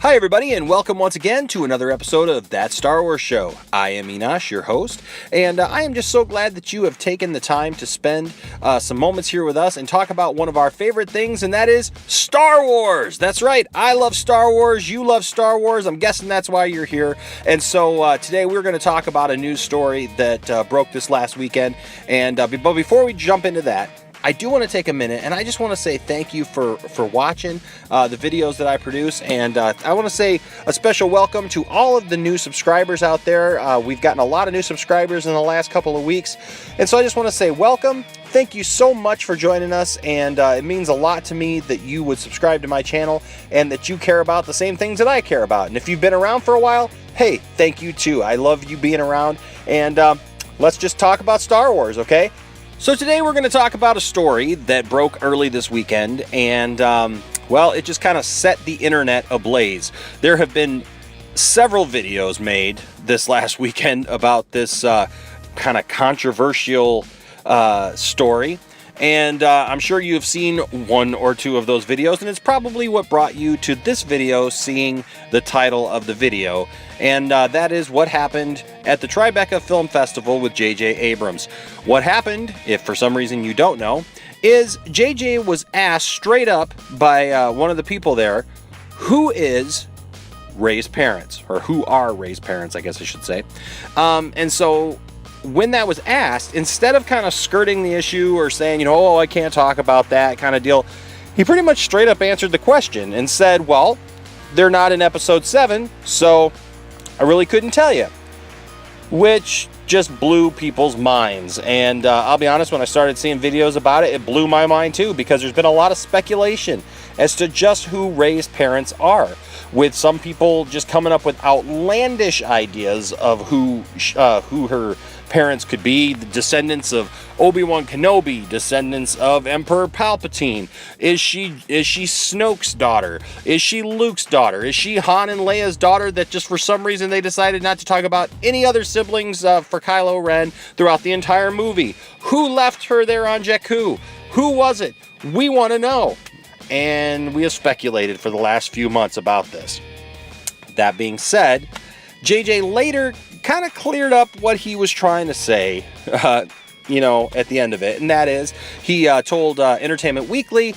Hi everybody, and welcome once again to another episode of That Star Wars Show. I am Enosh, your host, and I am just so glad that you have taken the time to spend some moments here with us and talk about one of our favorite things, and that is Star Wars. That's right, I love Star Wars, you love Star Wars, I'm guessing that's why you're here. And so today we're going to talk about a news story that broke this last weekend, and but before we jump into that, I do want to take a minute and I just want to say thank you for watching the videos that I produce, and I want to say a special welcome to all of the new subscribers out there. We've gotten a lot of new subscribers in the last couple of weeks, and so I just want to say welcome. Thank you so much for joining us, and it means a lot to me that you would subscribe to my channel and that you care about the same things that I care about. And if you've been around for a while, hey, thank you too. I love you being around, and let's just talk about Star Wars, okay? So today we're going to talk about a story that broke early this weekend, and well, it just kind of set the internet ablaze. There have been several videos made this last weekend about this kind of controversial story, and I'm sure you have seen one or two of those videos, and it's probably what brought you to this video, seeing the title of the video, and that is what happened at the Tribeca Film Festival with JJ Abrams. What happened, if for some reason you don't know, is JJ was asked straight up by one of the people there, who is Rey's parents, or who are Rey's parents, I guess I should say. And so when that was asked, instead of kind of skirting the issue or saying, you know, oh, I can't talk about that kind of deal, he pretty much straight up answered the question and said, well, they're not in episode 7, so I really couldn't tell you. Which just blew people's minds. And I'll be honest, when I started seeing videos about it, it blew my mind too, because there's been a lot of speculation as to just who Rey's parents are, with some people just coming up with outlandish ideas of who her parents could be. The descendants of Obi-Wan Kenobi, descendants of Emperor Palpatine. Is she Snoke's daughter? Is she Luke's daughter? Is she Han and Leia's daughter that just for some reason they decided not to talk about any other siblings for Kylo Ren throughout the entire movie? Who left her there on Jakku? Who was it? We want to know. And we have speculated for the last few months about this. That being said, JJ later kind of cleared up what he was trying to say, you know, at the end of it. And that is, he told Entertainment Weekly,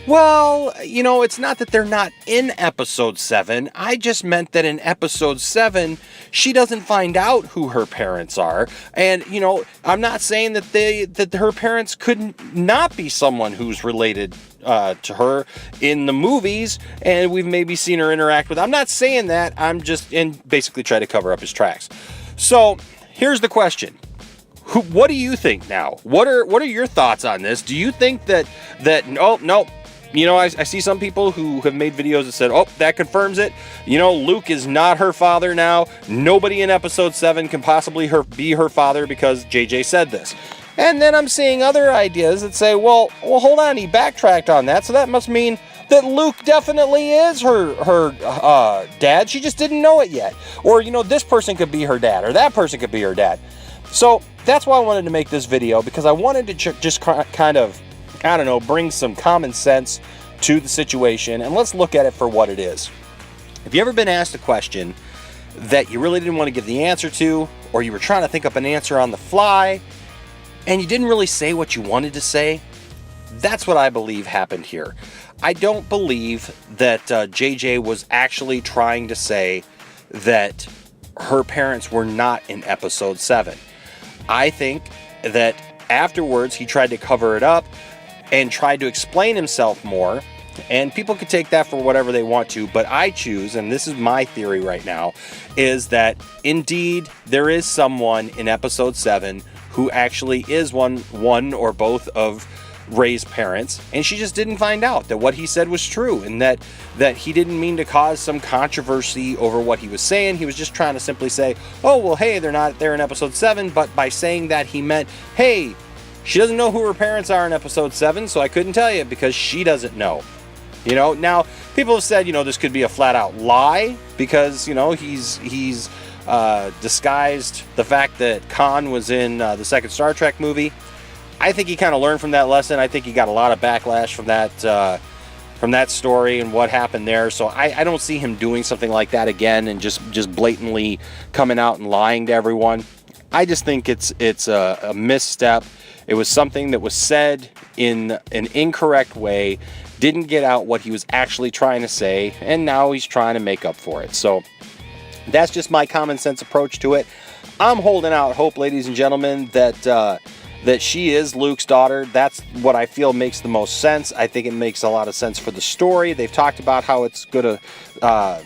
well, you know, it's not that they're not in episode 7. I just meant that in episode 7, she doesn't find out who her parents are. And, you know, I'm not saying that her parents couldn't not be someone who's related to her in the movies, and we've maybe seen her interact with. I'm not saying that. I'm just basically try to cover up his tracks. So here's the question. What do you think now? What are your thoughts on this? Do you think that no, you know, I see some people who have made videos that said, oh, that confirms it. You know, Luke is not her father now. Nobody in episode 7 can possibly be her father because JJ said this. And then I'm seeing other ideas that say, well, hold on, he backtracked on that, so that must mean that Luke definitely is her dad. She just didn't know it yet. Or, you know, this person could be her dad, or that person could be her dad. So that's why I wanted to make this video, because I wanted to just kind of, I don't know, bring some common sense to the situation, and let's look at it for what it is. Have you ever been asked a question that you really didn't want to give the answer to, or you were trying to think up an answer on the fly, and you didn't really say what you wanted to say? That's what I believe happened here. I don't believe that JJ was actually trying to say that her parents were not in episode 7. I think that afterwards he tried to cover it up and tried to explain himself more, and people could take that for whatever they want to, but I choose, and this is my theory right now, is that indeed there is someone in episode 7 who actually is one or both of Rey's parents, and she just didn't find out that what he said was true, and that he didn't mean to cause some controversy over what he was saying. He was just trying to simply say, oh, well, hey, they're not there in episode 7, but by saying that he meant, hey, she doesn't know who her parents are in episode 7, so I couldn't tell you because she doesn't know. You know, now people have said, you know, this could be a flat out lie because, you know, he's disguised the fact that Khan was in the second Star Trek movie. I think he kind of learned from that lesson. I think he got a lot of backlash from that from that story and what happened there. So I don't see him doing something like that again and just blatantly coming out and lying to everyone. I just think it's a misstep. It was something that was said in an incorrect way, didn't get out what he was actually trying to say, and now he's trying to make up for it. So that's just my common sense approach to it. I'm holding out hope, ladies and gentlemen, that she is Luke's daughter. That's what I feel makes the most sense. I think it makes a lot of sense for the story. They've talked about how it's going to,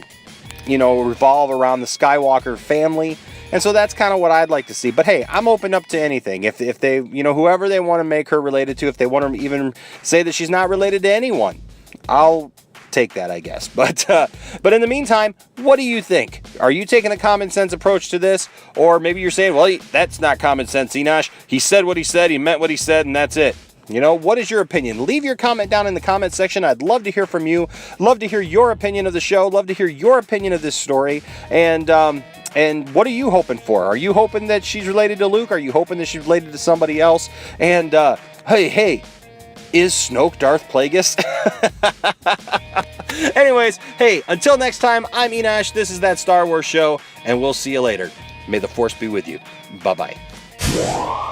revolve around the Skywalker family. And so that's kind of what I'd like to see. But hey, I'm open up to anything. If they, whoever they want to make her related to, if they want to even say that she's not related to anyone, I'll take that, I guess. But in the meantime, what do you think? Are you taking a common sense approach to this? Or maybe you're saying, well, that's not common sense, Enosh. He said what he said, he meant what he said, and that's it. What is your opinion? Leave your comment down in the comment section. I'd love to hear from you. Love to hear your opinion of the show. Love to hear your opinion of this story. And what are you hoping for? Are you hoping that she's related to Luke? Are you hoping that she's related to somebody else? And hey, is Snoke Darth Plagueis? Anyways, hey, until next time, I'm Enosh. This is That Star Wars Show, and we'll see you later. May the Force be with you. Bye-bye.